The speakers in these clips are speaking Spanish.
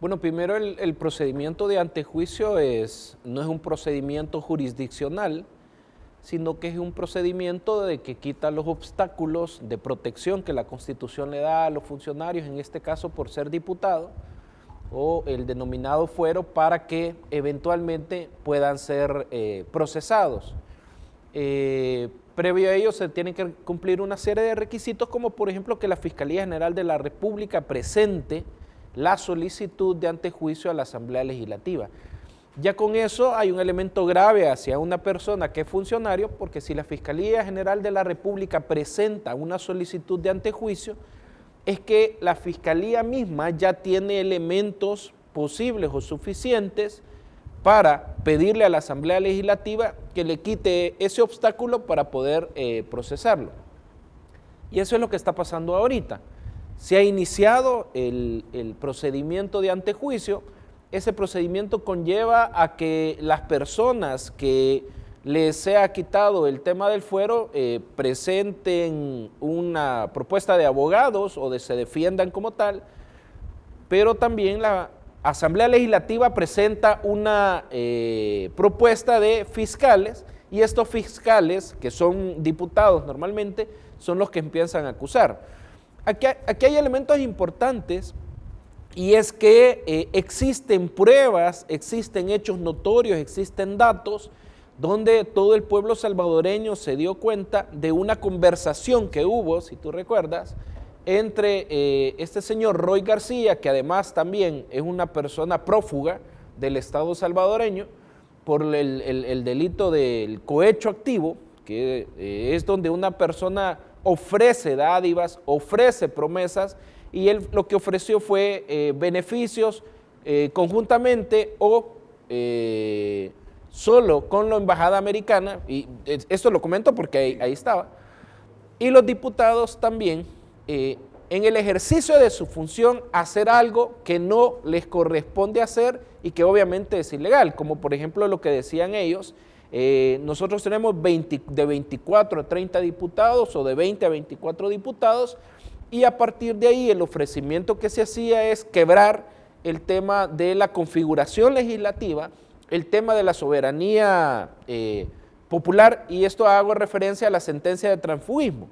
Bueno, primero el procedimiento de antejuicio no es un procedimiento jurisdiccional, sino que es un procedimiento de que quita los obstáculos de protección que la Constitución le da a los funcionarios, en este caso por ser diputado, o el denominado fuero, para que eventualmente puedan ser procesados. Previo a ello se tienen que cumplir una serie de requisitos, como por ejemplo que la Fiscalía General de la República presente la solicitud de antejuicio a la Asamblea Legislativa. Ya con eso hay un elemento grave hacia una persona que es funcionario, porque si la Fiscalía General de la República presenta una solicitud de antejuicio, es que la Fiscalía misma ya tiene elementos posibles o suficientes para pedirle a la Asamblea Legislativa que le quite ese obstáculo para poder procesarlo. Y eso es lo que está pasando ahorita. Se ha iniciado el procedimiento de antejuicio. Ese procedimiento conlleva a que las personas que les sea quitado el tema del fuero presenten una propuesta de abogados o se defiendan como tal, pero también la Asamblea Legislativa presenta una propuesta de fiscales, y estos fiscales, que son diputados normalmente, son los que empiezan a acusar. Aquí hay elementos importantes, y es que existen pruebas, existen hechos notorios, existen datos donde todo el pueblo salvadoreño se dio cuenta de una conversación que hubo, si tú recuerdas, entre este señor Roy García, que además también es una persona prófuga del Estado salvadoreño, por el delito del cohecho activo, que es donde una persona ofrece dádivas, ofrece promesas, y él lo que ofreció fue beneficios conjuntamente o solo con la embajada americana, y esto lo comento porque ahí estaba, y los diputados también, en el ejercicio de su función, hacer algo que no les corresponde hacer y que obviamente es ilegal, como por ejemplo lo que decían ellos. Nosotros tenemos de 24 a 30 diputados o de 20 a 24 diputados, y a partir de ahí el ofrecimiento que se hacía es quebrar el tema de la configuración legislativa, el tema de la soberanía popular, y esto hago referencia a la sentencia de transfugismo,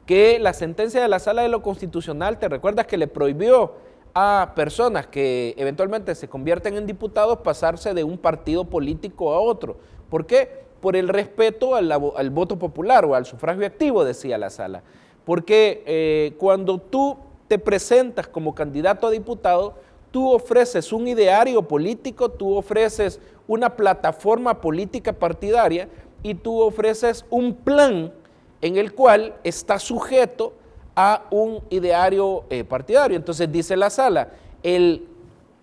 que la sentencia de la Sala de lo Constitucional, te recuerdas que le prohibió a personas que eventualmente se convierten en diputados pasarse de un partido político a otro. ¿Por qué? Por el respeto al voto popular o al sufragio activo, decía la Sala. Porque cuando tú te presentas como candidato a diputado, tú ofreces un ideario político, tú ofreces una plataforma política partidaria y tú ofreces un plan en el cual está sujeto a un ideario partidario. Entonces dice la Sala, el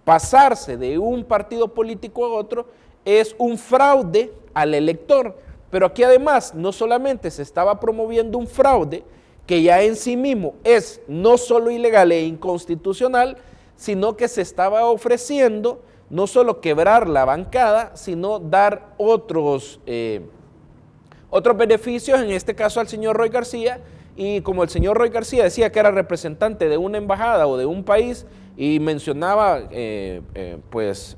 pasarse de un partido político a otro es un fraude al elector, pero aquí además no solamente se estaba promoviendo un fraude que ya en sí mismo es no solo ilegal e inconstitucional, sino que se estaba ofreciendo no solo quebrar la bancada, sino dar otros beneficios, en este caso al señor Roy García. Y como el señor Roy García decía que era representante de una embajada o de un país y mencionaba pues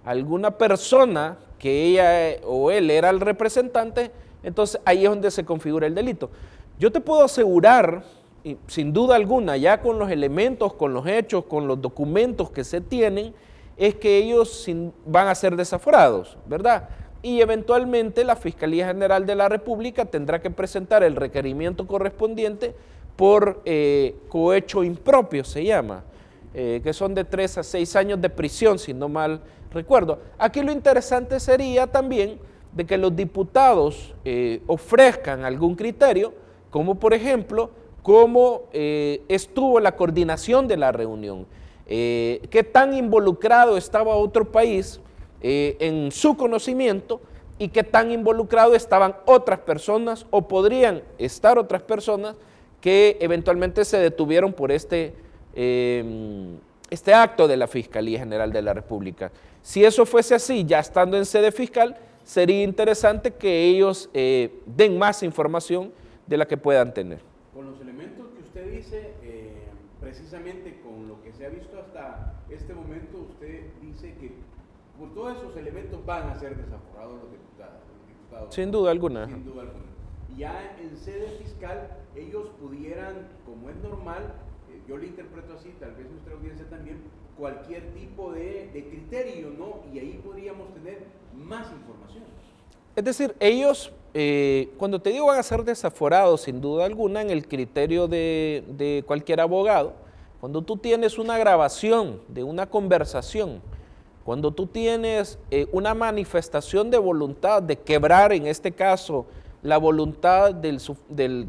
alguna persona que ella o él era el representante, entonces ahí es donde se configura el delito. Yo te puedo asegurar, y sin duda alguna, ya con los elementos, con los hechos, con los documentos que se tienen, es que ellos van a ser desaforados, ¿verdad? Y eventualmente la Fiscalía General de la República tendrá que presentar el requerimiento correspondiente por cohecho impropio, se llama, que son de 3 a 6 años de prisión, si no mal recuerdo. Aquí lo interesante sería también de que los diputados ofrezcan algún criterio, como por ejemplo, cómo estuvo la coordinación de la reunión, qué tan involucrado estaba otro país en su conocimiento y qué tan involucrado estaban otras personas o podrían estar otras personas que eventualmente se detuvieron por este acto de la Fiscalía General de la República. Si eso fuese así, ya estando en sede fiscal, sería interesante que ellos den más información de la que puedan tener. Con los elementos que usted dice, precisamente con lo que se ha visto hasta este momento, usted dice que por todos esos elementos van a ser desaforados los diputados. Sin duda alguna. Sin duda alguna. Ya en sede fiscal, ellos pudieran, como es normal, yo lo interpreto así, tal vez nuestra audiencia también, cualquier tipo de criterio, ¿no? Y ahí podríamos tener más información. Es decir, ellos, cuando te digo van a ser desaforados, sin duda alguna, en el criterio de cualquier abogado, cuando tú tienes una grabación de una conversación, cuando tú tienes una manifestación de voluntad de quebrar, en este caso, la voluntad del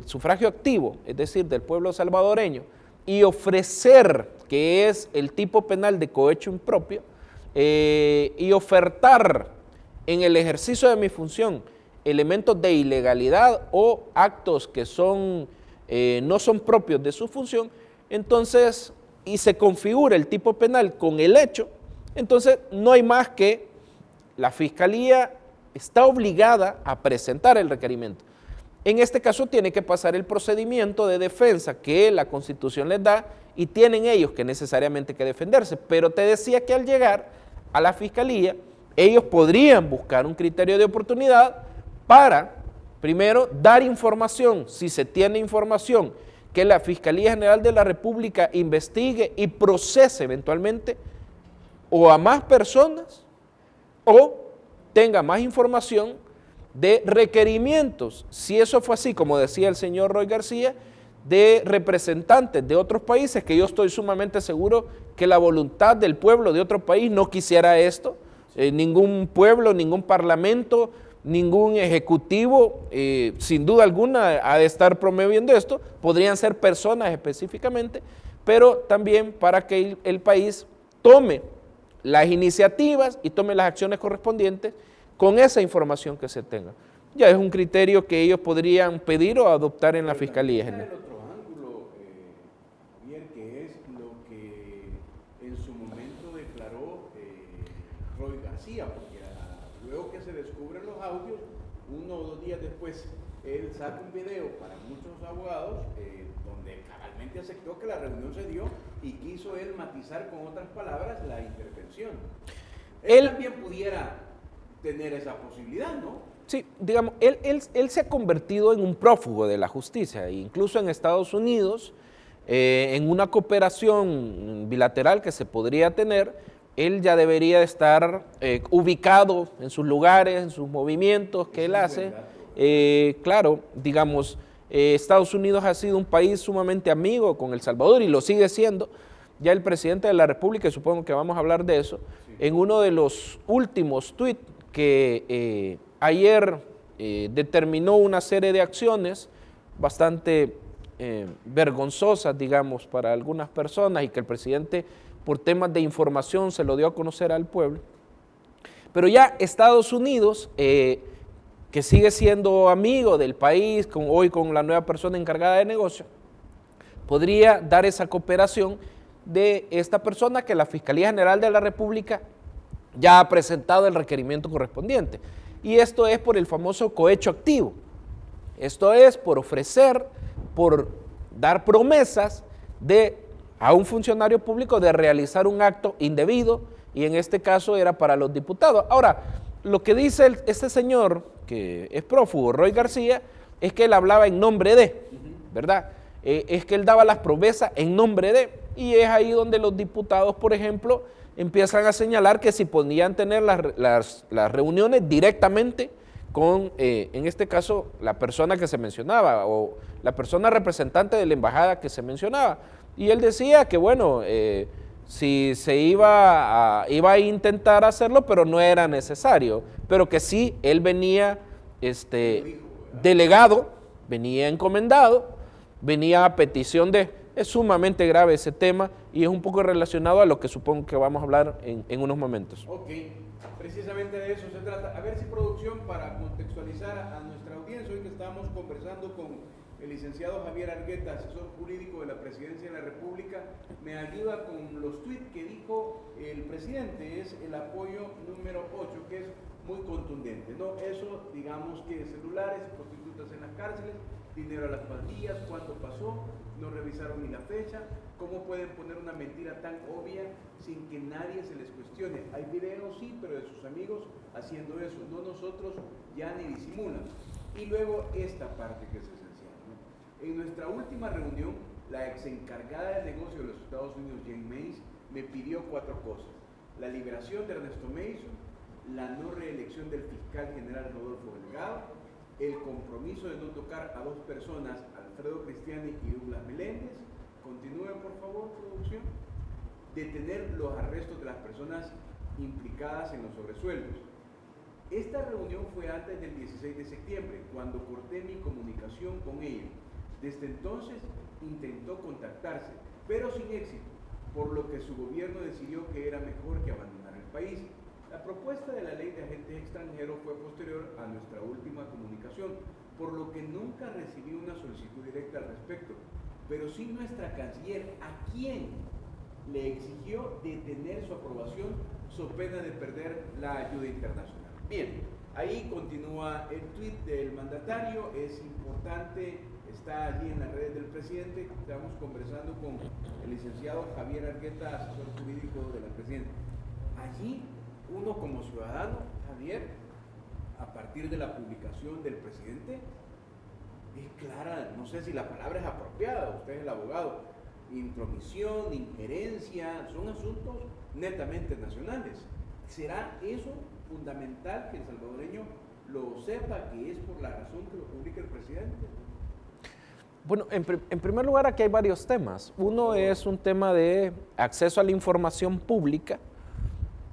sufragio activo, es decir, del pueblo salvadoreño, y ofrecer, que es el tipo penal de cohecho impropio, y ofertar en el ejercicio de mi función elementos de ilegalidad o actos que no son propios de su función, entonces, y se configura el tipo penal con el hecho, entonces no hay más que la Fiscalía está obligada a presentar el requerimiento. En este caso tiene que pasar el procedimiento de defensa que la Constitución les da y tienen ellos que necesariamente que defenderse. Pero te decía que al llegar a la Fiscalía, ellos podrían buscar un criterio de oportunidad para, primero, dar información, si se tiene información, que la Fiscalía General de la República investigue y procese eventualmente o a más personas o tenga más información de requerimientos, si eso fue así, como decía el señor Roy García, de representantes de otros países, que yo estoy sumamente seguro que la voluntad del pueblo de otro país no quisiera esto, ningún pueblo, ningún parlamento, ningún ejecutivo, sin duda alguna, ha de estar promoviendo esto, podrían ser personas específicamente, pero también para que el país tome las iniciativas y tome las acciones correspondientes con esa información que se tenga. Ya es un criterio que ellos podrían pedir o adoptar en la Fiscalía General. El otro ángulo, Javier, que es lo que en su momento declaró Roy García, porque luego que se descubren los audios, 1 o 2 días después, él saca un video para muchos abogados donde cabalmente aceptó que la reunión se dio y quiso él matizar con otras palabras la intervención. Él también pudiera tener esa posibilidad, ¿no? Sí, digamos, él se ha convertido en un prófugo de la justicia, incluso en Estados Unidos, en una cooperación bilateral que se podría tener, él ya debería estar ubicado en sus lugares, en sus movimientos que él hace. Claro, digamos, Estados Unidos ha sido un país sumamente amigo con El Salvador y lo sigue siendo. Ya el presidente de la República, y supongo que vamos a hablar de eso, en uno de los últimos tuits que ayer determinó una serie de acciones bastante vergonzosas, digamos, para algunas personas y que el presidente por temas de información se lo dio a conocer al pueblo. Pero ya Estados Unidos, que sigue siendo amigo del país, hoy con la nueva persona encargada de negocio, podría dar esa cooperación de esta persona que la Fiscalía General de la República ya ha presentado el requerimiento correspondiente. Y esto es por el famoso cohecho activo. Esto es por ofrecer, por dar promesas a un funcionario público de realizar un acto indebido, y en este caso era para los diputados. Ahora, lo que dice este señor, que es prófugo, Roy García, es que él hablaba en nombre de, ¿verdad? Es que él daba las promesas en nombre de, y es ahí donde los diputados, por ejemplo, empiezan a señalar que si podían tener las reuniones directamente con, en este caso, la persona que se mencionaba o la persona representante de la embajada que se mencionaba. Y él decía que, bueno, si se iba a intentar hacerlo, pero no era necesario, pero que sí, él venía delegado, venía encomendado, venía a petición de... Es sumamente grave ese tema y es un poco relacionado a lo que supongo que vamos a hablar en unos momentos. Ok, precisamente de eso se trata. A ver si producción, para contextualizar a nuestra audiencia, hoy que estamos conversando con el licenciado Javier Argueta, asesor jurídico de la Presidencia de la República, me ayuda con los tweets que dijo el presidente. Es el apoyo número 8, que es muy contundente, ¿no? Eso, digamos que celulares, prostitutas en las cárceles, dinero a las pandillas, cuánto pasó, no revisaron ni la fecha. ¿Cómo pueden poner una mentira tan obvia sin que nadie se les cuestione? Hay videos, sí, pero de sus amigos haciendo eso, no nosotros, ya ni disimulan. Y luego esta parte que es esencial, ¿no? En nuestra última reunión, la ex encargada de negocio de los Estados Unidos, Jen Mace, me pidió 4 cosas: la liberación de Ernesto Mason, la no reelección del fiscal general Rodolfo Delgado, el compromiso de no tocar a 2 personas, Alfredo Cristiani y Douglas Meléndez. Continúe, por favor, producción. Detener los arrestos de las personas implicadas en los sobresueldos. Esta reunión fue antes del 16 de septiembre, cuando corté mi comunicación con ella. Desde entonces intentó contactarse, pero sin éxito, por lo que su gobierno decidió que era mejor que abandonar el país. La propuesta de la ley de agentes extranjeros fue posterior a nuestra última comunicación, por lo que nunca recibí una solicitud directa al respecto, pero sí nuestra canciller, a quien le exigió detener su aprobación so pena de perder la ayuda internacional. Bien, ahí continúa el tuit del mandatario, es importante, está allí en las redes del presidente. Estamos conversando con el licenciado Javier Argueta, asesor jurídico de la presidenta. Allí, uno como ciudadano, Javier, a partir de la publicación del presidente, es clara, no sé si la palabra es apropiada, usted es el abogado, intromisión, injerencia, son asuntos netamente nacionales. ¿Será eso fundamental que el salvadoreño lo sepa, que es por la razón que lo publica el presidente? Bueno, en primer lugar, aquí hay varios temas. Uno es un tema de acceso a la información pública,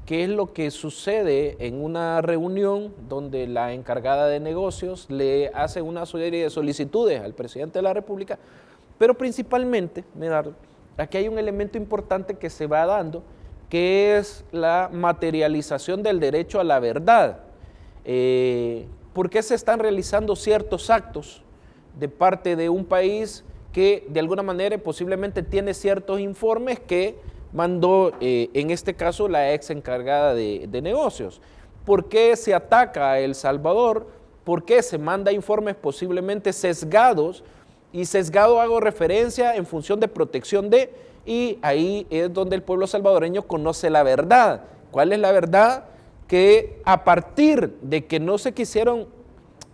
que es lo que sucede en una reunión donde la encargada de negocios le hace una serie de solicitudes al presidente de la República, pero principalmente, Medardo, aquí hay un elemento importante que se va dando, que es la materialización del derecho a la verdad. ¿Por qué se están realizando ciertos actos de parte de un país que de alguna manera posiblemente tiene ciertos informes que mandó, en este caso, la ex encargada de negocios? ¿Por qué se ataca a El Salvador? ¿Por qué se manda informes posiblemente sesgados? Y sesgado hago referencia en función de protección de, y ahí es donde el pueblo salvadoreño conoce la verdad. ¿Cuál es la verdad? Que a partir de que no se quisieron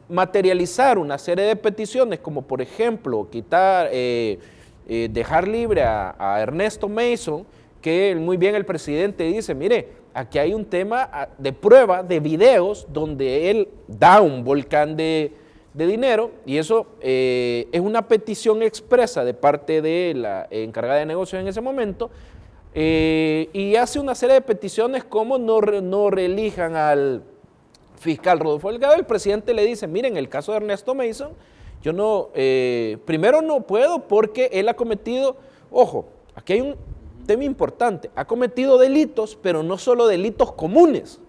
materializar una serie de peticiones, como por ejemplo quitar, dejar libre a Ernesto Mason, que muy bien el presidente dice, mire, aquí hay un tema de prueba, de videos, donde él da un volcán de dinero, y eso es una petición expresa de parte de la encargada de negocios en ese momento, y hace una serie de peticiones como no reelijan al fiscal Rodolfo Delgado. El presidente le dice, miren, en el caso de Ernesto Mason, yo no, primero no puedo porque él ha cometido, ojo, aquí hay un tema importante, ha cometido delitos, pero no solo delitos comunes,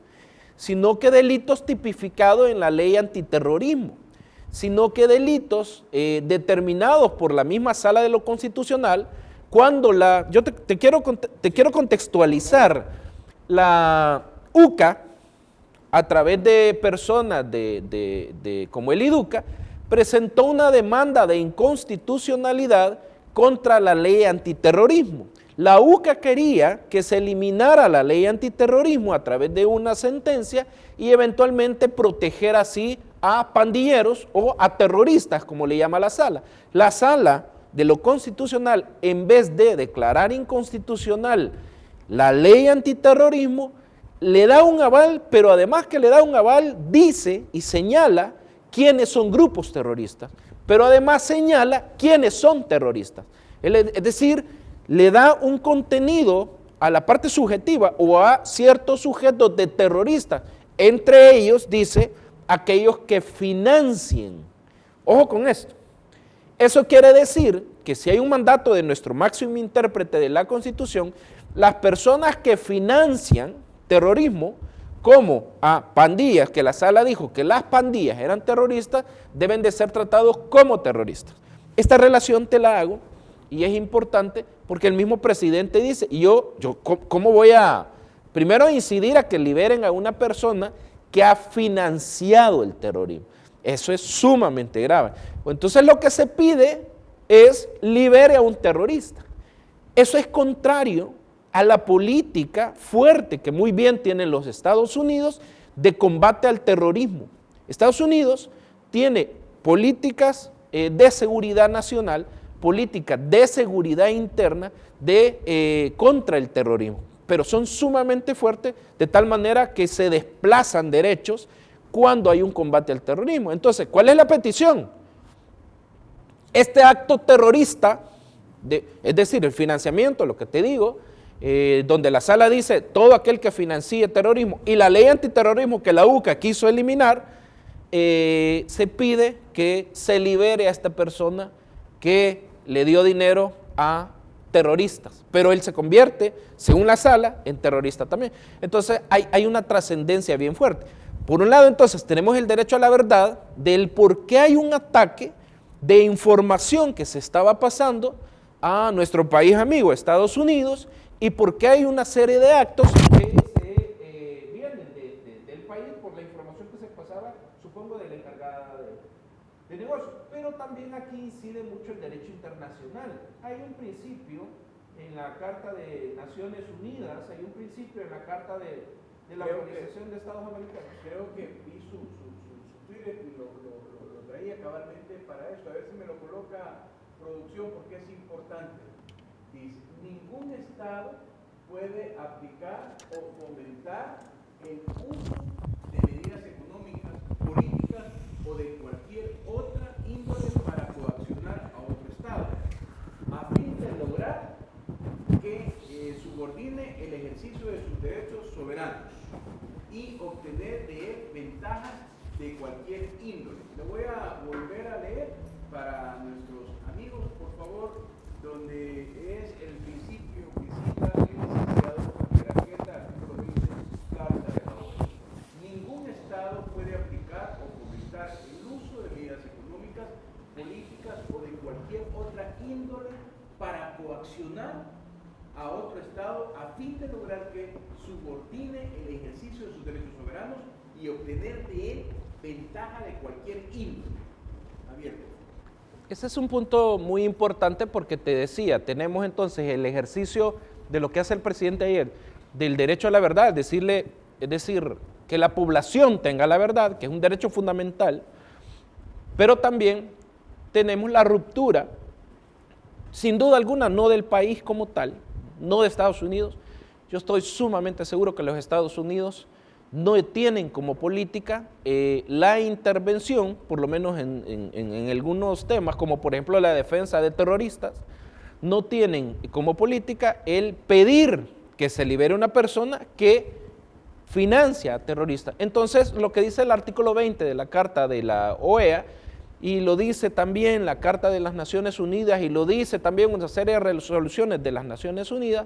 sino que delitos tipificados en la ley antiterrorismo, sino que delitos determinados por la misma Sala de lo Constitucional, cuando yo te quiero contextualizar, la UCA, a través de personas como el IDUCA, presentó una demanda de inconstitucionalidad contra la ley antiterrorismo. La UCA quería que se eliminara la ley antiterrorismo a través de una sentencia y eventualmente proteger así a pandilleros o a terroristas, como le llama la sala. La Sala de lo Constitucional, en vez de declarar inconstitucional la ley antiterrorismo, le da un aval, pero además que le da un aval, dice y señala quiénes son grupos terroristas, pero además señala quiénes son terroristas. Es decir, le da un contenido a la parte subjetiva o a ciertos sujetos de terroristas, entre ellos, dice, aquellos que financien. Ojo con esto. Eso quiere decir que si hay un mandato de nuestro máximo intérprete de la Constitución, las personas que financian terrorismo, como a pandillas, que la sala dijo que las pandillas eran terroristas, deben de ser tratados como terroristas. Esta relación te la hago y es importante porque el mismo presidente dice, y yo ¿cómo voy a, primero, incidir a que liberen a una persona que ha financiado el terrorismo? Eso es sumamente grave. Entonces lo que se pide es libere a un terrorista. Eso es contrario a la política fuerte que muy bien tienen los Estados Unidos de combate al terrorismo. Estados Unidos tiene políticas de seguridad nacional, políticas de seguridad interna contra el terrorismo, pero son sumamente fuertes de tal manera que se desplazan derechos cuando hay un combate al terrorismo. Entonces, ¿cuál es la petición? Este acto terrorista, es decir, el financiamiento, lo que te digo, donde la sala dice todo aquel que financie terrorismo y la ley antiterrorismo que la UCA quiso eliminar, se pide que se libere a esta persona que le dio dinero a terroristas, pero él se convierte, según la sala, en terrorista también. Entonces hay una trascendencia bien fuerte. Por un lado, entonces, tenemos el derecho a la verdad del por qué hay un ataque de información que se estaba pasando a nuestro país amigo, Estados Unidos, y por qué hay una serie de actos que vienen del país por la información que se pasaba, supongo, de la encargada de negocios. Pero también aquí incide mucho el derecho internacional. Hay un principio en la Carta de Naciones Unidas, hay un principio en la Carta de la Organización de Estados Americanos. Creo que vi su Twitter y lo traía cabalmente para eso. A ver si me lo coloca producción porque es importante. Dice, ningún Estado puede aplicar o fomentar el uso de medidas económicas, políticas o de cualquier otra índole para coaccionar a otro Estado, a fin de lograr que subordine el ejercicio de sus derechos soberanos y obtener de él ventajas de cualquier índole. Le voy a volver a leer para nuestros amigos, por favor, donde es el principio que cita el licenciado Peraqueta, artículo 20, Carta de la ONU. Ningún Estado puede aplicar o fomentar el uso de medidas económicas, políticas o de cualquier otra índole para coaccionar a otro Estado a fin de lograr que subordine el ejercicio de sus derechos soberanos y obtener de él ventaja de cualquier índole. Abierto. Ese es un punto muy importante porque te decía, tenemos entonces el ejercicio de lo que hace el presidente ayer, del derecho a la verdad, es decir, que la población tenga la verdad, que es un derecho fundamental, pero también tenemos la ruptura, sin duda alguna, no del país como tal, no de Estados Unidos. Yo estoy sumamente seguro que los Estados Unidos no tienen como política la intervención, por lo menos en algunos temas, como por ejemplo la defensa de terroristas, no tienen como política el pedir que se libere una persona que financia a terroristas. Entonces, lo que dice el artículo 20 de la Carta de la OEA, y lo dice también la Carta de las Naciones Unidas, y lo dice también una serie de resoluciones de las Naciones Unidas,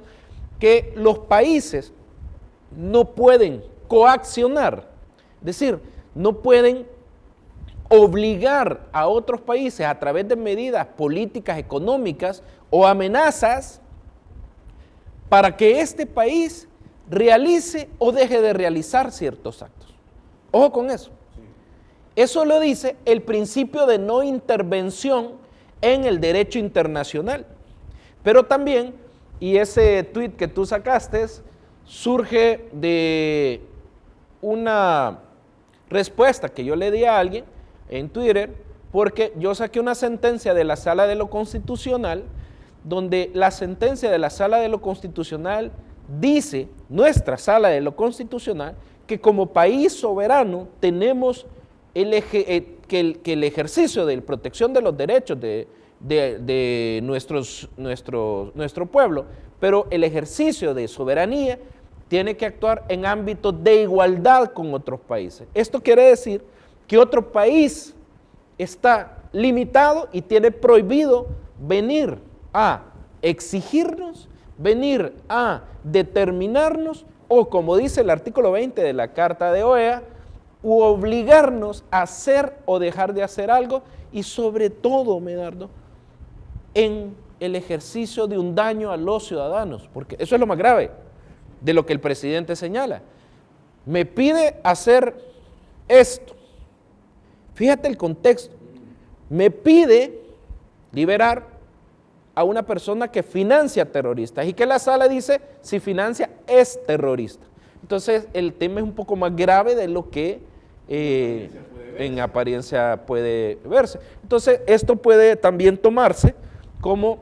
que los países no pueden coaccionar, es decir, no pueden obligar a otros países a través de medidas políticas, económicas o amenazas para que este país realice o deje de realizar ciertos actos. Ojo con eso. Eso lo dice el principio de no intervención en el derecho internacional. Pero también, y ese tuit que tú sacaste surge de una respuesta que yo le di a alguien en Twitter, porque yo saqué una sentencia de la Sala de lo Constitucional, donde la sentencia de la Sala de lo Constitucional dice, nuestra Sala de lo Constitucional, que como país soberano tenemos que el ejercicio de protección de los derechos de nuestro pueblo, pero el ejercicio de soberanía tiene que actuar en ámbitos de igualdad con otros países. Esto quiere decir que otro país está limitado y tiene prohibido venir a exigirnos, venir a determinarnos, o como dice el artículo 20 de la Carta de OEA, u obligarnos a hacer o dejar de hacer algo, y sobre todo, Medardo, en el ejercicio de un daño a los ciudadanos, porque eso es lo más grave de lo que el presidente señala. Me pide hacer esto. Fíjate el contexto. Me pide liberar a una persona que financia terroristas y que la sala dice si financia es terrorista. Entonces el tema es un poco más grave de lo que en apariencia puede verse. Entonces esto puede también tomarse como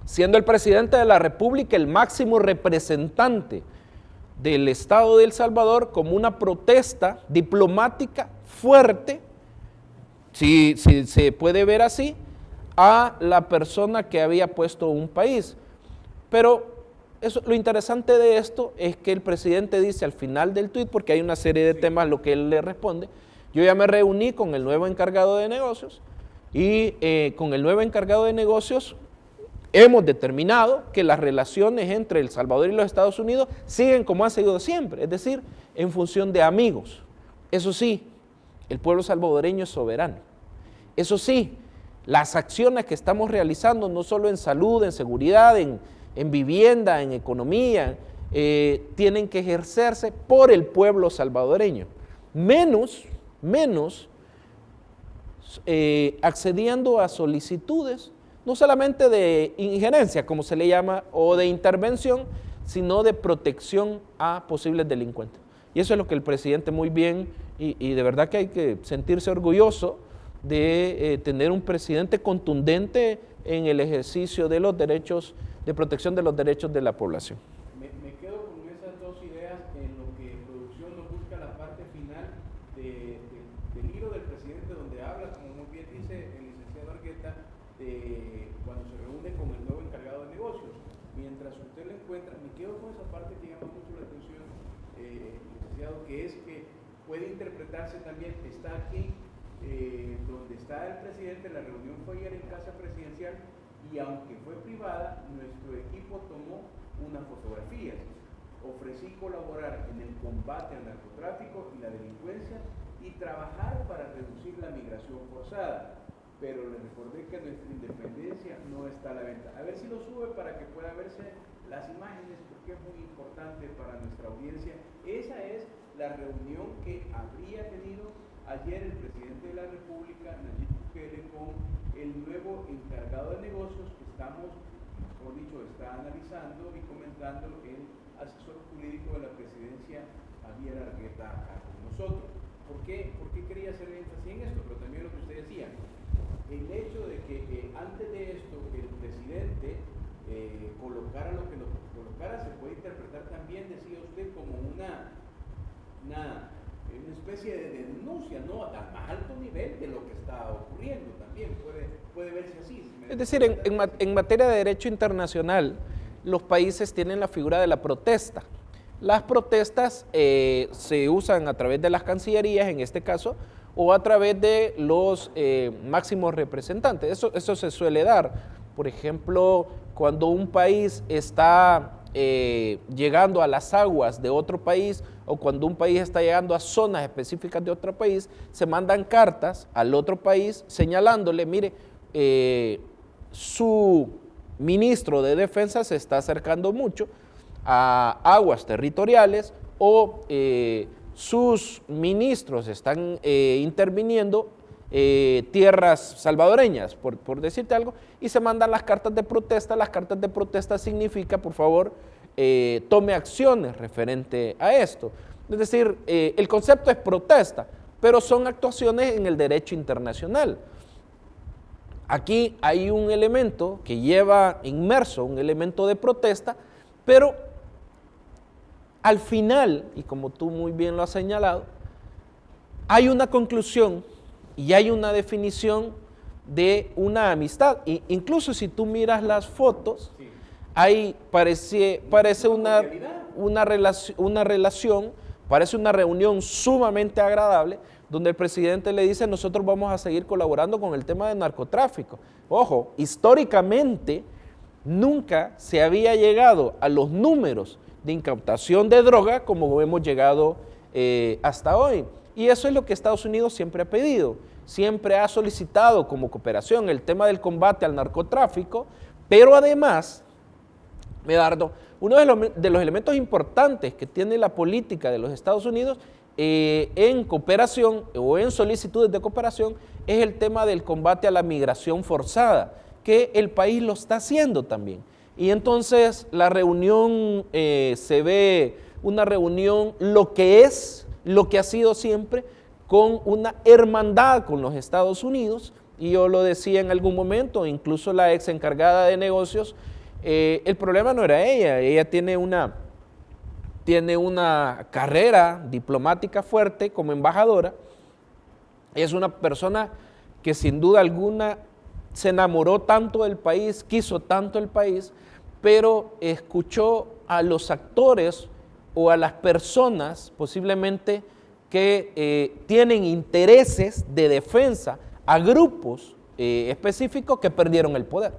siendo el presidente de la República el máximo representante del Estado de El Salvador como una protesta diplomática fuerte, si se puede ver así, a la persona que había puesto un país. Pero lo interesante de esto es que el presidente dice al final del tuit, porque hay una serie de temas a lo que él le responde, yo ya me reuní con el nuevo encargado de negocios y con el nuevo encargado de negocios hemos determinado que las relaciones entre El Salvador y los Estados Unidos siguen como han seguido siempre, es decir, en función de amigos. Eso sí, el pueblo salvadoreño es soberano. Eso sí, las acciones que estamos realizando, no solo en salud, en seguridad, en vivienda, en economía, tienen que ejercerse por el pueblo salvadoreño. Menos accediendo a solicitudes, no solamente de injerencia, como se le llama, o de intervención, sino de protección a posibles delincuentes. Y eso es lo que el presidente muy bien, y de verdad que hay que sentirse orgulloso de tener un presidente contundente en el ejercicio de los derechos, de protección de los derechos de la población. Me quedo con esas dos ideas en lo que producción nos busca la parte final del hilo del presidente, donde habla, como muy bien dice el licenciado Argueta, cuando se reúne con el nuevo encargado de negocios. Mientras usted lo encuentra, me quedo con esa parte que llama mucho la atención, licenciado, que es que puede interpretarse también, está aquí donde está el presidente, la reunión fue ayer en Casa Presidencial y aunque fue privada, nuestro equipo tomó unas fotografías. Ofrecí colaborar en el combate al narcotráfico y la delincuencia y trabajar para reducir la migración forzada. Pero le recordé que nuestra independencia no está a la venta. A ver si lo sube para que pueda verse las imágenes, porque es muy importante para nuestra audiencia. Esa es la reunión que habría tenido ayer el presidente de la República, Nayib Bukele, con el nuevo encargado de negocios que estamos, mejor dicho, está analizando y comentando el asesor jurídico de la presidencia, Javier Argueta, acá con nosotros. ¿Por qué quería hacer énfasis en esto? Pero también lo que usted decía, el hecho de que antes de esto el presidente colocara lo que lo colocara se puede interpretar también, decía usted, como una especie de denuncia, ¿no? A más alto nivel de lo que está ocurriendo también, puede verse así. Es decir, en materia de derecho internacional, los países tienen la figura de la protesta. Las protestas se usan a través de las cancillerías, en este caso, o a través de los máximos representantes. Eso se suele dar. Por ejemplo, cuando un país está llegando a las aguas de otro país o cuando un país está llegando a zonas específicas de otro país, se mandan cartas al otro país señalándole, mire, su ministro de defensa se está acercando mucho a aguas territoriales o sus ministros están interviniendo tierras salvadoreñas, por decirte algo, y se mandan las cartas de protesta. Las cartas de protesta significa, por favor, tome acciones referente a esto. Es decir, el concepto es protesta, pero son actuaciones en el derecho internacional. Aquí hay un elemento que lleva inmerso, un elemento de protesta, pero al final, y como tú muy bien lo has señalado, hay una conclusión y hay una definición de una amistad. Incluso si tú miras las fotos, sí, ahí parece una relación, parece una reunión sumamente agradable, donde el presidente le dice, nosotros vamos a seguir colaborando con el tema del narcotráfico. Ojo, históricamente nunca se había llegado a los números de incautación de droga como hemos llegado hasta hoy. Y eso es lo que Estados Unidos siempre ha pedido, siempre ha solicitado como cooperación el tema del combate al narcotráfico, pero además, Medardo, uno de los elementos importantes que tiene la política de los Estados Unidos en cooperación o en solicitudes de cooperación es el tema del combate a la migración forzada, que el país lo está haciendo también. Y entonces la reunión se ve una reunión lo que es, lo que ha sido siempre, con una hermandad con los Estados Unidos, y yo lo decía en algún momento, incluso la ex encargada de negocios, el problema no era ella tiene una carrera diplomática fuerte como embajadora, es una persona que sin duda alguna se enamoró tanto del país, quiso tanto el país, pero escuchó a los actores o a las personas posiblemente que tienen intereses de defensa a grupos específicos que perdieron el poder.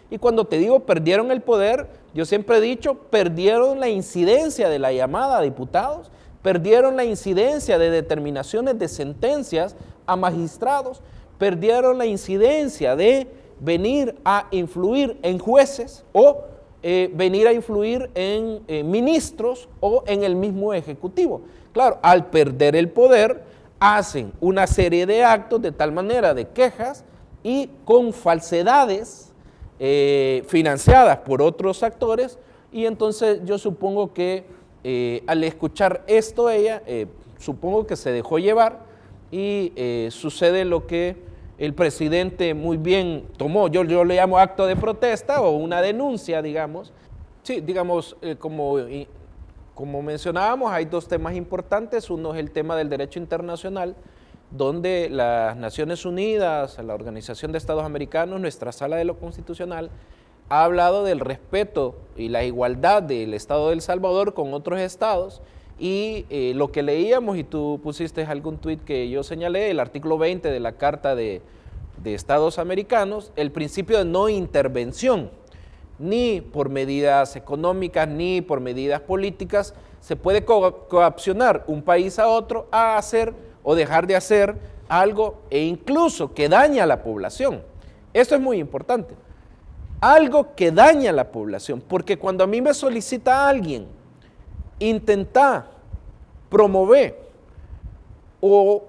Y cuando te digo perdieron el poder, yo siempre he dicho, perdieron la incidencia de la llamada a diputados, perdieron la incidencia de determinaciones de sentencias a magistrados, perdieron la incidencia de venir a influir en jueces o venir a influir en ministros o en el mismo ejecutivo. Claro, al perder el poder, hacen una serie de actos de tal manera de quejas y con falsedades financiadas por otros actores, y entonces yo supongo que al escuchar esto ella, supongo que se dejó llevar y sucede lo que el presidente muy bien tomó, yo le llamo acto de protesta o una denuncia, digamos. Sí, digamos, como mencionábamos, hay dos temas importantes. Uno es el tema del derecho internacional, donde las Naciones Unidas, la Organización de Estados Americanos, nuestra Sala de lo Constitucional, ha hablado del respeto y la igualdad del Estado de El Salvador con otros estados, y lo que leíamos, y tú pusiste algún tuit que yo señalé, el artículo 20 de la Carta de Estados Americanos, el principio de no intervención, ni por medidas económicas, ni por medidas políticas, se puede coaccionar un país a otro a hacer o dejar de hacer algo, e incluso que daña a la población. Esto es muy importante. Algo que daña a la población, porque cuando a mí me solicita alguien intentar promover o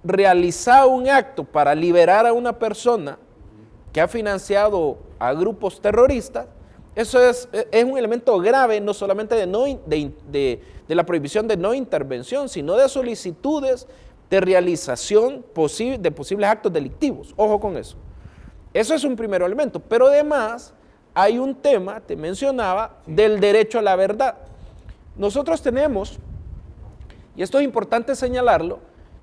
realizar un acto para liberar a una persona que ha financiado a grupos terroristas, eso es un elemento grave, no solamente de la prohibición de no intervención, sino de solicitudes de realización de posibles actos delictivos. Ojo con eso. Eso es un primer elemento, pero además hay un tema, te mencionaba, del derecho a la verdad. Nosotros tenemos, y esto es importante señalarlo,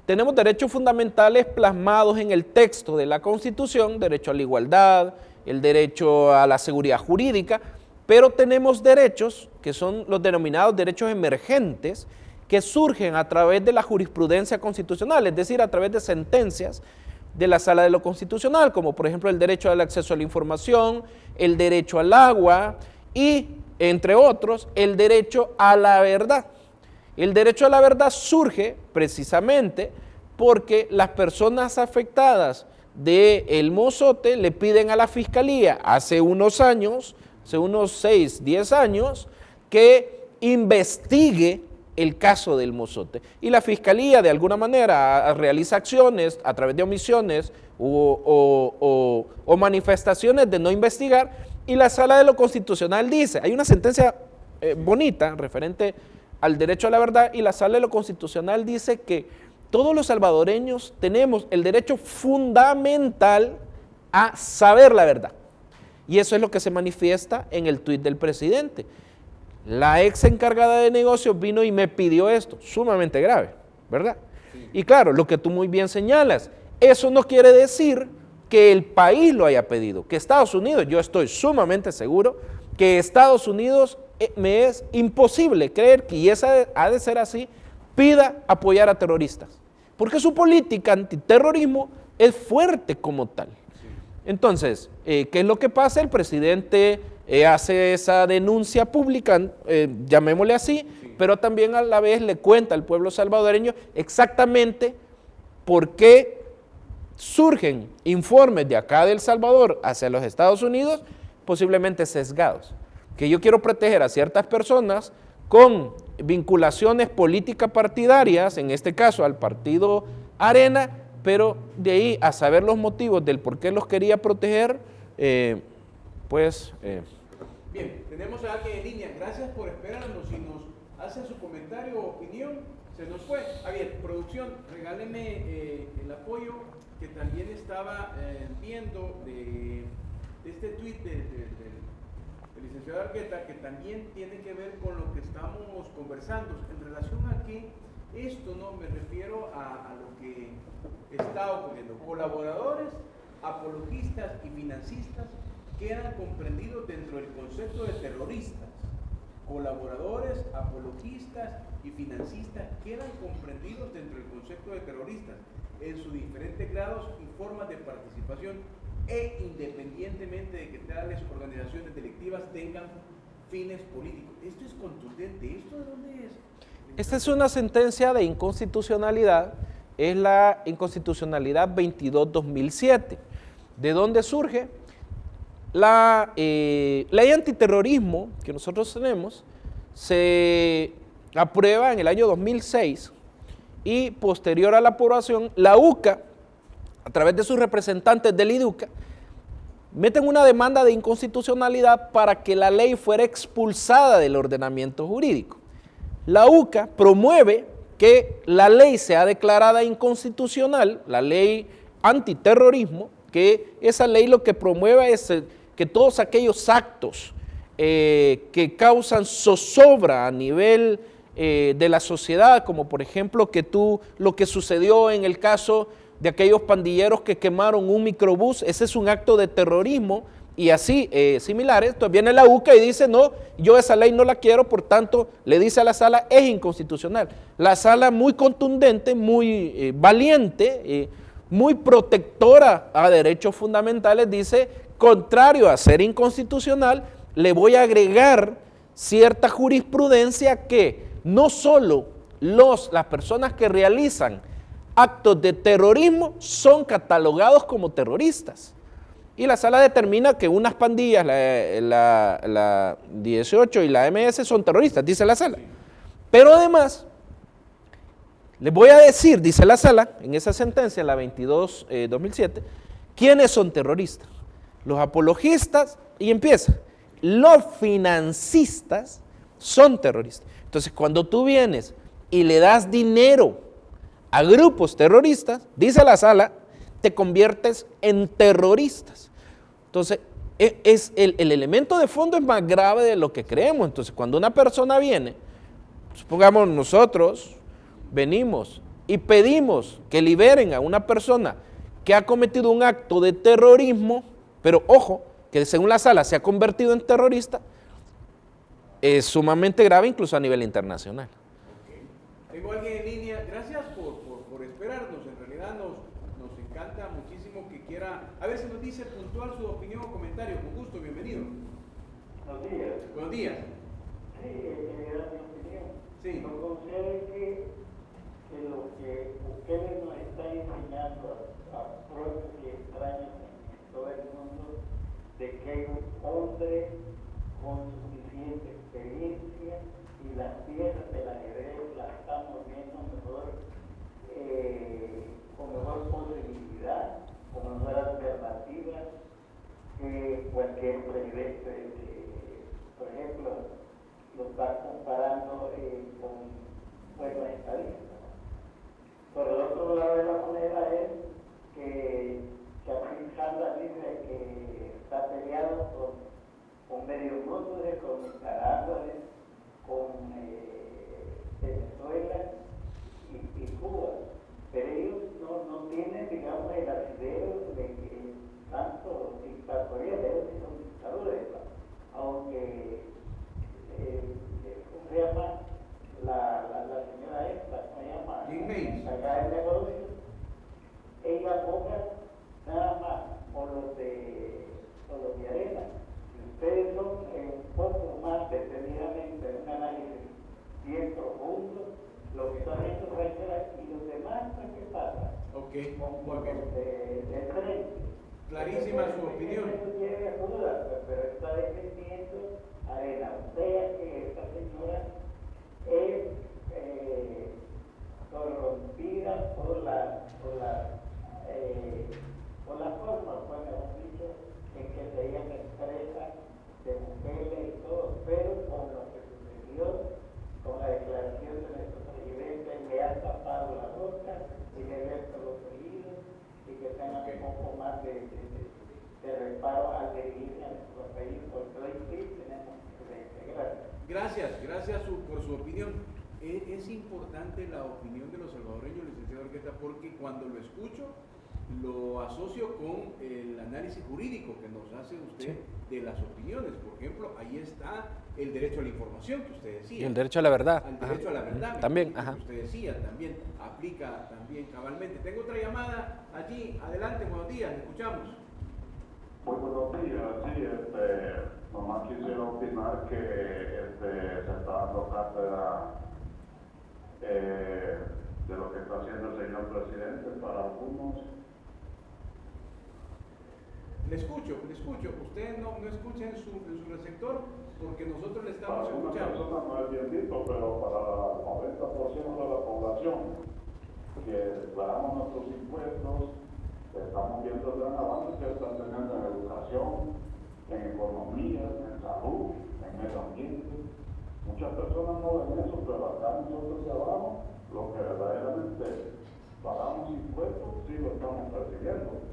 tenemos derechos fundamentales plasmados en el texto de la Constitución, derecho a la igualdad, el derecho a la seguridad jurídica, pero tenemos derechos que son los denominados derechos emergentes, que surgen a través de la jurisprudencia constitucional, es decir, a través de sentencias de la Sala de lo Constitucional, como por ejemplo el derecho al acceso a la información, el derecho al agua y, entre otros, el derecho a la verdad. El derecho a la verdad surge precisamente porque las personas afectadas del mozote le piden a la Fiscalía hace unos años, hace unos 6, 10 años, que investigue el caso del mozote. Y la Fiscalía de alguna manera realiza acciones a través de omisiones o manifestaciones de no investigar, y la Sala de lo Constitucional dice, hay una sentencia bonita referente al derecho a la verdad, y la Sala de lo Constitucional dice que todos los salvadoreños tenemos el derecho fundamental a saber la verdad. Y eso es lo que se manifiesta en el tuit del presidente. La ex encargada de negocios vino y me pidió esto, sumamente grave, ¿verdad? Sí. Y claro, lo que tú muy bien señalas, eso no quiere decir que el país lo haya pedido, que Estados Unidos, yo estoy sumamente seguro que Estados Unidos, me es imposible creer que, y esa ha de ser así, pida apoyar a terroristas, porque su política antiterrorismo es fuerte como tal. Sí. Entonces, ¿qué es lo que pasa? El presidente hace esa denuncia pública, llamémosle así, sí, pero también a la vez le cuenta al pueblo salvadoreño exactamente por qué surgen informes de acá de El Salvador hacia los Estados Unidos posiblemente sesgados, que yo quiero proteger a ciertas personas con vinculaciones políticas partidarias, en este caso al partido Arena, pero de ahí a saber los motivos del por qué los quería proteger, Bien, tenemos a alguien en línea. Gracias por esperarnos. Si nos hace su comentario o opinión, se nos fue. Javier, producción, regáleme el apoyo que también estaba viendo de este tuit del licenciado Argueta, que también tiene que ver con lo que estamos conversando. En relación a que esto, no me refiero a lo que está ocurriendo. Colaboradores, apologistas y financistas quedan comprendidos dentro del concepto de terroristas. Colaboradores, apologistas y financistas quedan comprendidos dentro del concepto de terroristas en sus diferentes grados y formas de participación e independientemente de que tales organizaciones delictivas tengan fines políticos. Esto es contundente. ¿Esto de dónde es? Esta es una sentencia de inconstitucionalidad, es la inconstitucionalidad 22-2007. ¿De dónde surge? La ley antiterrorismo que nosotros tenemos se aprueba en el año 2006 y posterior a la aprobación, la UCA, a través de sus representantes del IDUCA, meten una demanda de inconstitucionalidad para que la ley fuera expulsada del ordenamiento jurídico. La UCA promueve que la ley sea declarada inconstitucional, la ley antiterrorismo, que esa ley lo que promueve es que todos aquellos actos que causan zozobra a nivel de la sociedad, como por ejemplo lo que sucedió en el caso de aquellos pandilleros que quemaron un microbús, ese es un acto de terrorismo y así similares. Entonces viene la UCA y dice, no, yo esa ley no la quiero, por tanto le dice a la sala, es inconstitucional. La sala muy contundente, muy valiente, muy protectora a derechos fundamentales, dice, contrario a ser inconstitucional, le voy a agregar cierta jurisprudencia que no solo las personas que realizan actos de terrorismo son catalogados como terroristas. Y la sala determina que unas pandillas, la 18 y la MS, son terroristas, dice la sala. Pero además, les voy a decir, dice la sala, en esa sentencia, la 22-2007, ¿quiénes son terroristas? Los apologistas, y empieza, los financistas son terroristas. Entonces, cuando tú vienes y le das dinero a grupos terroristas, dice la sala, te conviertes en terroristas. Entonces, el elemento de fondo es más grave de lo que creemos. Entonces, cuando una persona viene, supongamos nosotros venimos y pedimos que liberen a una persona que ha cometido un acto de terrorismo, pero ojo, que según la sala se ha convertido en terrorista, es sumamente grave incluso a nivel internacional. Tengo a alguien en línea. Gracias por esperarnos. En realidad nos encanta muchísimo que quiera. A ver si nos dice puntual su opinión o comentario. Con gusto, bienvenido. Buenos días. Buenos días. Sí, era mi opinión. Sí. Yo considero que lo que ustedes nos están enseñando a propios y extraños en todo el mundo, de que hay un hombre con suficiente experiencia y las piezas del ajedrez las están moviendo mejor, con mejor posibilidad, con mejor alternativa que cualquier presidente. Por ejemplo, lo está comparando con buenos estadistas. Por el otro lado de la moneda es que Chapín Sanda dice que está peleado con medio mundo, con Nicaragua, con Venezuela y Cuba, pero ellos no tienen, digamos, el asidero de que tanto dictatoriales, ellos sí son dictadores, aunque ¿cómo se llama? La señora esta, ¿cómo se llama? La cara de negocio, ella aboga nada más por los de Arena. Ustedes son un poco más detenidamente un análisis bien profundo, lo que están haciendo y los demás, ¿qué pasa? Ok, Con muy bien. de frente. Clarísima su opinión. Eso tiene duda, pero está defendiendo Arena. O sea que esta señora es corrompida por la forma, pues mejor dicho, en que veían expresas de mujeres y todo, pero con lo que sucedió con la declaración de nuestro presidente, le han tapado la boca y le han abierto los oídos y que tengan un poco más de reparo al vivir en nuestro país, porque hoy sí tenemos que Gracias por su opinión. Es importante la opinión de los salvadoreños, licenciado Argueta, porque cuando lo escucho lo asocio con el análisis jurídico que nos hace usted de las opiniones. Por ejemplo, ahí está el derecho a la información que usted decía. Y el derecho a la verdad. Al derecho a la verdad. También, que usted decía, también aplica también cabalmente. Tengo otra llamada allí. Adelante, buenos días, le escuchamos. Muy buenos días, sí, nomás quisiera opinar que se está dando cátedra de lo que está haciendo el señor presidente para algunos. Le escucho. Usted no escucha en su receptor porque nosotros le estamos escuchando. Para algunas personas no es bien visto, pero para el 90% de la población que declaramos nuestros impuestos, estamos viendo el gran avance que están teniendo en educación, en economía, en salud, en medio ambiente. Muchas personas no ven eso, pero acá nosotros de abajo, lo que verdaderamente pagamos impuestos, sí lo estamos percibiendo.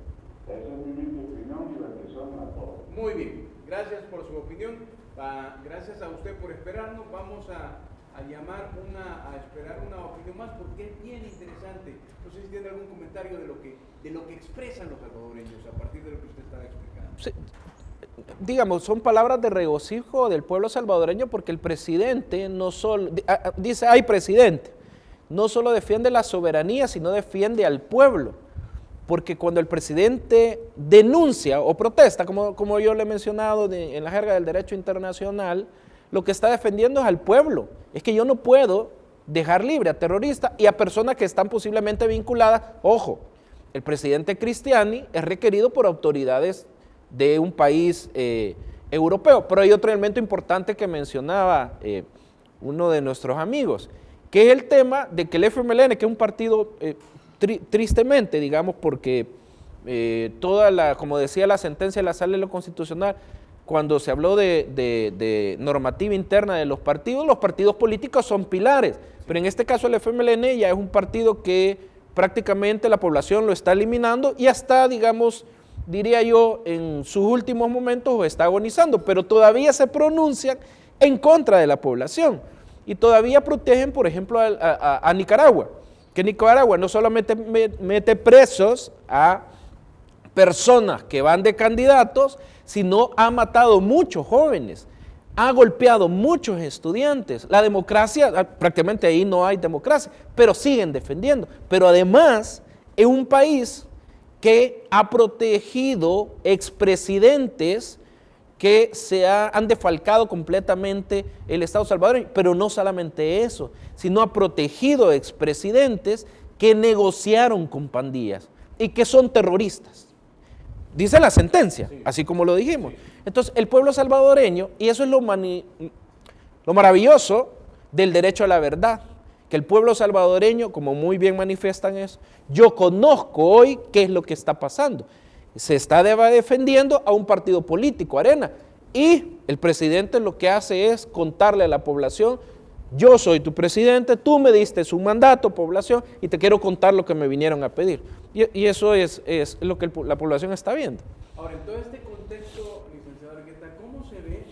Esa es mi opinión y bendiciones a todos. Muy bien, gracias por su opinión. Gracias a usted por esperarnos. Vamos a esperar una opinión más porque es bien interesante. No sé si tiene algún comentario de lo que expresan los salvadoreños a partir de lo que usted estaba explicando. Sí. Digamos, son palabras de regocijo del pueblo salvadoreño porque el presidente no solo, dice, hay presidente, no solo defiende la soberanía, sino defiende al pueblo. Porque cuando el presidente denuncia o protesta, como yo le he mencionado en la jerga del derecho internacional, lo que está defendiendo es al pueblo. Es que yo no puedo dejar libre a terroristas y a personas que están posiblemente vinculadas. Ojo, el presidente Cristiani es requerido por autoridades de un país europeo, pero hay otro elemento importante que mencionaba uno de nuestros amigos, que es el tema de que el FMLN, que es un partido tristemente, digamos, porque como decía la sentencia de la Sala de lo Constitucional, cuando se habló de normativa interna de los partidos políticos son pilares, pero en este caso el FMLN ya es un partido que prácticamente la población lo está eliminando y hasta, digamos, diría yo, en sus últimos momentos está agonizando, pero todavía se pronuncian en contra de la población y todavía protegen, por ejemplo, a Nicaragua, que Nicaragua no solamente mete presos a personas que van de candidatos, sino ha matado muchos jóvenes, ha golpeado muchos estudiantes. La democracia, prácticamente ahí no hay democracia, pero siguen defendiendo. Pero además es un país que ha protegido expresidentes que han defalcado completamente el Estado salvadoreño, pero no solamente eso, sino ha protegido expresidentes que negociaron con pandillas y que son terroristas. Dice la sentencia, sí, así como lo dijimos. Sí. Entonces, el pueblo salvadoreño, y eso es lo maravilloso del derecho a la verdad, que el pueblo salvadoreño, como muy bien manifiestan eso, yo conozco hoy qué es lo que está pasando. Se está defendiendo a un partido político, Arena, y el presidente lo que hace es contarle a la población, yo soy tu presidente, tú me diste su mandato, población, y te quiero contar lo que me vinieron a pedir. Y eso es lo que la población está viendo. Ahora, en todo este contexto, licenciado Argueta, ¿cómo se ve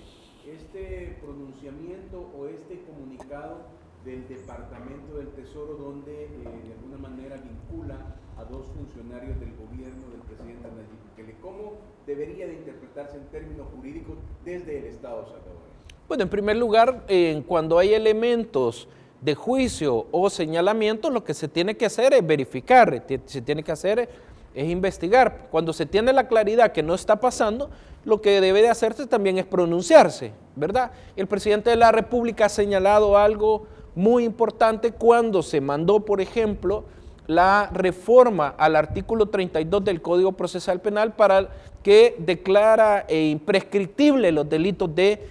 este pronunciamiento o este comunicado del Departamento del Tesoro donde de alguna manera vincula a dos funcionarios del gobierno del presidente Nayib Bukele? ¿Cómo debería de interpretarse en términos jurídicos desde el Estado salvadoreño? Bueno, en primer lugar, cuando hay elementos de juicio o señalamiento, lo que se tiene que hacer es verificar, se tiene que hacer es investigar. Cuando se tiene la claridad que no está pasando, lo que debe de hacerse también es pronunciarse, ¿verdad? El presidente de la República ha señalado algo muy importante cuando se mandó, por ejemplo, la reforma al artículo 32 del Código Procesal Penal para que declara imprescriptible los delitos de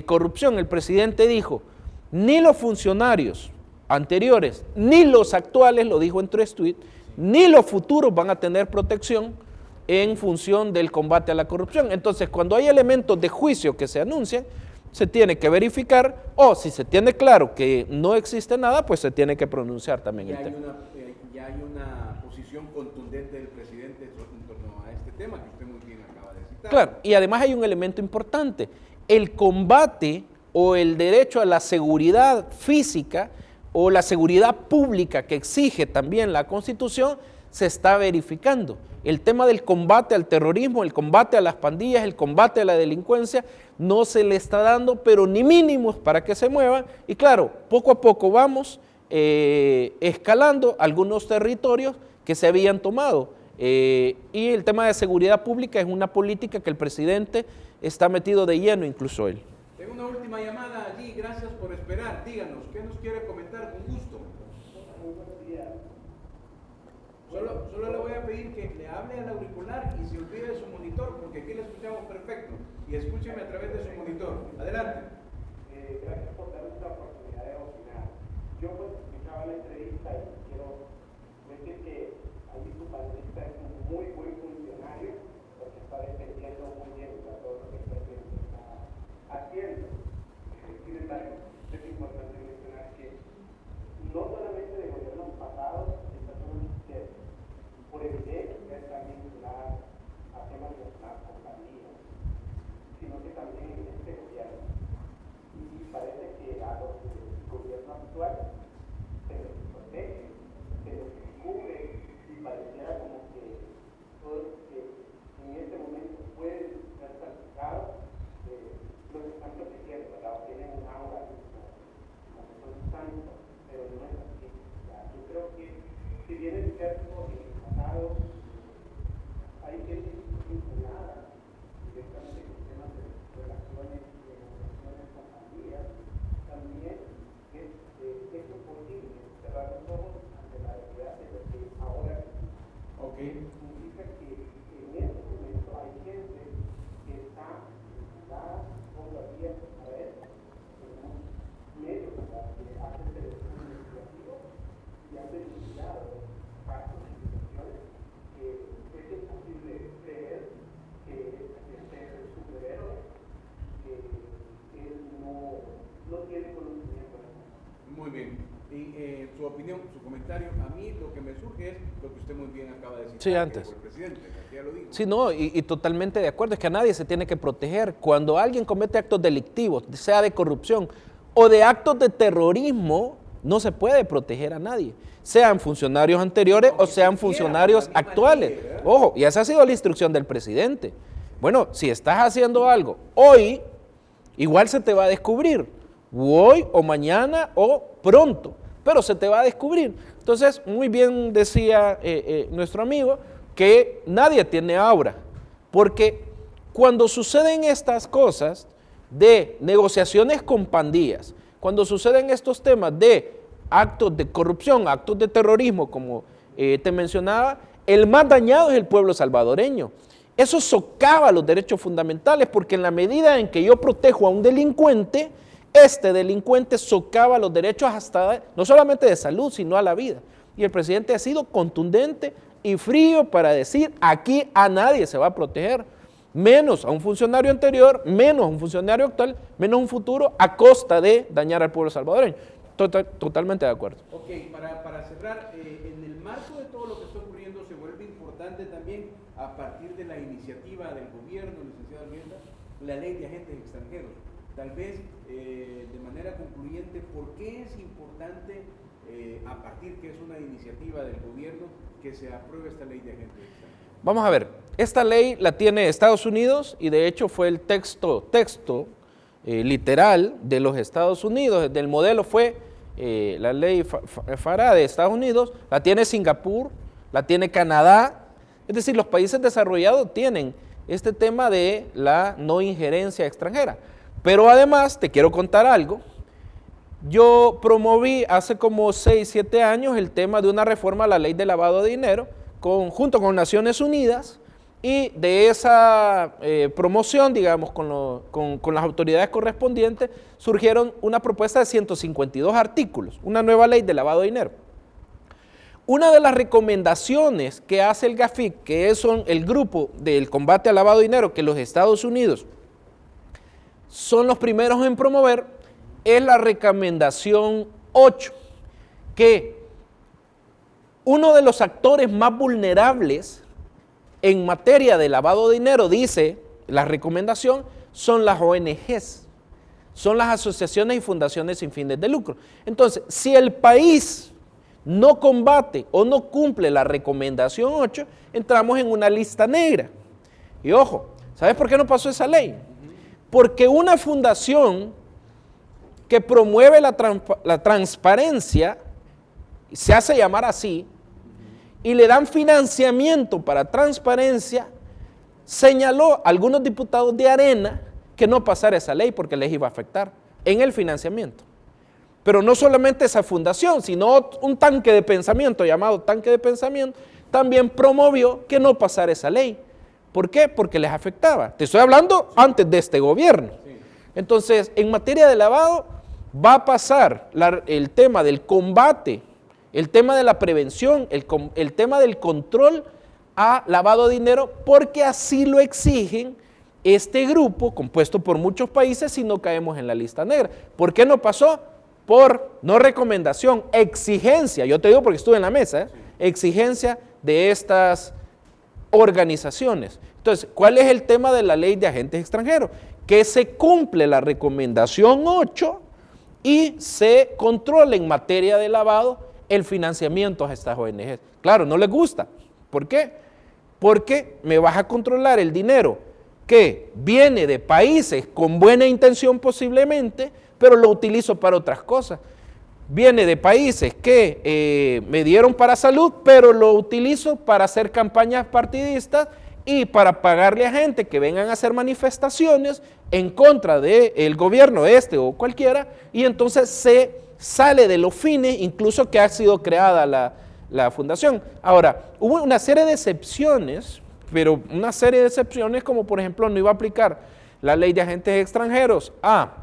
corrupción. El presidente dijo, ni los funcionarios anteriores, ni los actuales, lo dijo en 3 tweets, ni los futuros van a tener protección en función del combate a la corrupción. Entonces, cuando hay elementos de juicio que se anuncian, se tiene que verificar, o si se tiene claro que no existe nada, pues se tiene que pronunciar también el tema. Ya hay una posición contundente del presidente en torno a este tema que usted muy bien acaba de citar. Claro, y además hay un elemento importante. El combate o el derecho a la seguridad física o la seguridad pública que exige también la Constitución se está verificando. El tema del combate al terrorismo, el combate a las pandillas, el combate a la delincuencia, no se le está dando, pero ni mínimos para que se muevan. Y claro, poco a poco vamos escalando algunos territorios que se habían tomado. Y el tema de seguridad pública es una política que el presidente está metido de lleno, incluso él. Tengo una última llamada allí, gracias por esperar. Díganos, ¿qué nos quiere comentar? Con gusto. Solo le voy a pedir que le hable al auricular y se olvide de su monitor, porque aquí le escuchamos perfecto. Y escúcheme a través de su monitor. Adelante. Gracias por darme esta oportunidad de opinar. Yo pues escuchaba la entrevista y quiero decir que ahí su panelista es un muy buen funcionario porque está defendiendo muy bien todo lo que el presidente está haciendo. Sin embargo, es importante mencionar que no solamente de gobiernos pasados, estas son que por evidencia están vinculadas a temas de narcomanía, sino que también en este gobierno. Y parece que a los del gobierno actual se les protege, se les cubre y pareciera como que todos que en este momento pueden ser practicados los están protegiendo, ¿verdad? O tienen un aura como que son santos, pero no es así. Yo creo que si bien es cierto en el pasado hay gente vinculada directamente con temas de relaciones y negociaciones con familias, también es imposible cerrar los ojos ante la realidad de lo que ahora significa que en este momento hay gente que está vinculada con la vía a esto. Tenemos medios que hacen televisión investigativa y han denunciado casos y situaciones que es imposible creer que este superhéroe él no tiene conocimiento de eso. Muy bien. Y su opinión, su comentario, a mí lo que me surge es lo que usted muy bien acaba de decir. Sí, antes. El presidente, ya lo dijo. Sí, no, y totalmente de acuerdo, es que a nadie se tiene que proteger. Cuando alguien comete actos delictivos, sea de corrupción o de actos de terrorismo, no se puede proteger a nadie, sean funcionarios anteriores o sean funcionarios actuales. Ojo, y esa ha sido la instrucción del presidente. Bueno, si estás haciendo algo hoy, igual se te va a descubrir, hoy o mañana o pronto, pero se te va a descubrir. Entonces, muy bien decía nuestro amigo que nadie tiene aura, porque cuando suceden estas cosas de negociaciones con pandillas, cuando suceden estos temas de actos de corrupción, actos de terrorismo, como te mencionaba, el más dañado es el pueblo salvadoreño. Eso socava los derechos fundamentales, porque en la medida en que yo protejo a un delincuente, este delincuente socava los derechos hasta, no solamente de salud, sino a la vida. Y el presidente ha sido contundente y frío para decir, aquí a nadie se va a proteger, menos a un funcionario anterior, menos a un funcionario actual, menos a un futuro, a costa de dañar al pueblo salvadoreño. Totalmente de acuerdo. Ok, para cerrar, en el marco de todo lo que está ocurriendo, se vuelve importante también, a partir de la iniciativa del gobierno, licenciado Argueta, la ley de agentes extranjeros. Tal vez, de manera concluyente, ¿por qué es importante, a partir que es una iniciativa del gobierno, que se apruebe esta ley de agentes extranjeros? Vamos a ver, esta ley la tiene Estados Unidos y de hecho fue el texto literal de los Estados Unidos. Del modelo fue la ley FARA de Estados Unidos, la tiene Singapur, la tiene Canadá. Es decir, los países desarrollados tienen este tema de la no injerencia extranjera. Pero además, te quiero contar algo, yo promoví hace como 6, 7 años el tema de una reforma a la ley de lavado de dinero, junto con Naciones Unidas, y de esa promoción, digamos, con las autoridades correspondientes, surgieron una propuesta de 152 artículos, una nueva ley de lavado de dinero. una de las recomendaciones que hace el GAFIC, que es el grupo del combate al lavado de dinero, que los Estados Unidos son los primeros en promover, es la recomendación 8, que uno de los actores más vulnerables en materia de lavado de dinero, dice la recomendación, son las ONGs, son las asociaciones y fundaciones sin fines de lucro. Entonces, si el país no combate o no cumple la recomendación 8, entramos en una lista negra. Y ojo, ¿sabes por qué no pasó esa ley? Porque una fundación que promueve la transparencia, se hace llamar así, y le dan financiamiento para transparencia, señaló a algunos diputados de Arena que no pasara esa ley porque les iba a afectar en el financiamiento. Pero no solamente esa fundación, sino un tanque de pensamiento llamado Tanque de Pensamiento, también promovió que no pasara esa ley. ¿Por qué? Porque les afectaba. Te estoy hablando antes de este gobierno. Entonces, en materia de lavado, va a pasar el tema del combate, el tema de la prevención, el tema del control a lavado de dinero, porque así lo exigen este grupo compuesto por muchos países si no caemos en la lista negra. ¿Por qué no pasó? Por no recomendación, exigencia, yo te digo porque estuve en la mesa, exigencia de estas organizaciones. Entonces, ¿cuál es el tema de la ley de agentes extranjeros? Que se cumple la recomendación 8 y se controla en materia de lavado el financiamiento a estas ONGs. Claro, no les gusta. ¿Por qué? Porque me vas a controlar el dinero que viene de países con buena intención posiblemente, pero lo utilizo para otras cosas. Viene de países que me dieron para salud, pero lo utilizo para hacer campañas partidistas y para pagarle a gente que vengan a hacer manifestaciones en contra del gobierno o cualquiera, y entonces se sale de los fines, incluso que ha sido creada la fundación. Ahora, hubo una serie de excepciones, pero una serie de excepciones como por ejemplo no iba a aplicar la ley de agentes extranjeros a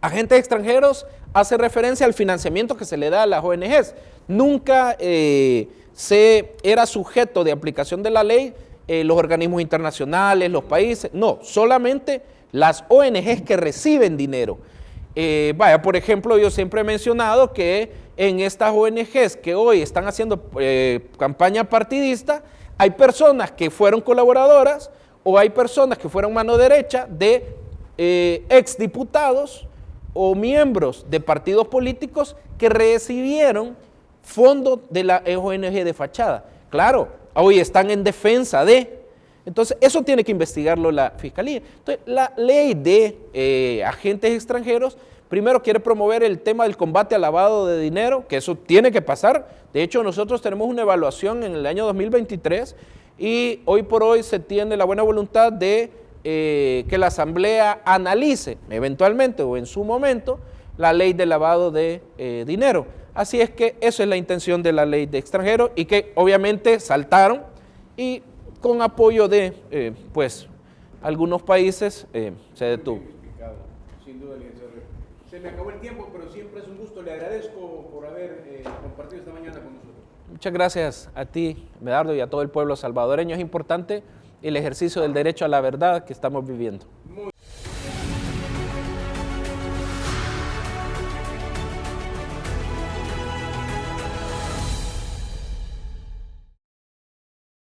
agentes extranjeros, hace referencia al financiamiento que se le da a las ONGs. Nunca era sujeto de aplicación de la ley los organismos internacionales, los países, no, solamente las ONGs que reciben dinero. Por ejemplo, yo siempre he mencionado que en estas ONGs que hoy están haciendo campaña partidista, hay personas que fueron colaboradoras o hay personas que fueron mano derecha de exdiputados o miembros de partidos políticos que recibieron fondos de la ONG de fachada. Claro, hoy están en defensa de. Entonces, eso tiene que investigarlo la Fiscalía. Entonces, la ley de agentes extranjeros, primero quiere promover el tema del combate al lavado de dinero, que eso tiene que pasar. De hecho, nosotros tenemos una evaluación en el año 2023 y hoy por hoy se tiene la buena voluntad de que la Asamblea analice eventualmente o en su momento la ley de lavado de dinero. Así es que eso es la intención de la ley de extranjeros y que obviamente saltaron y con apoyo de algunos países se detuvo. Sin duda, licenciado. Se me acabó el tiempo, pero siempre es un gusto. Le agradezco por haber compartido esta mañana con nosotros. Muchas gracias a ti, Medardo, y a todo el pueblo salvadoreño. Es importante el ejercicio del derecho a la verdad que estamos viviendo.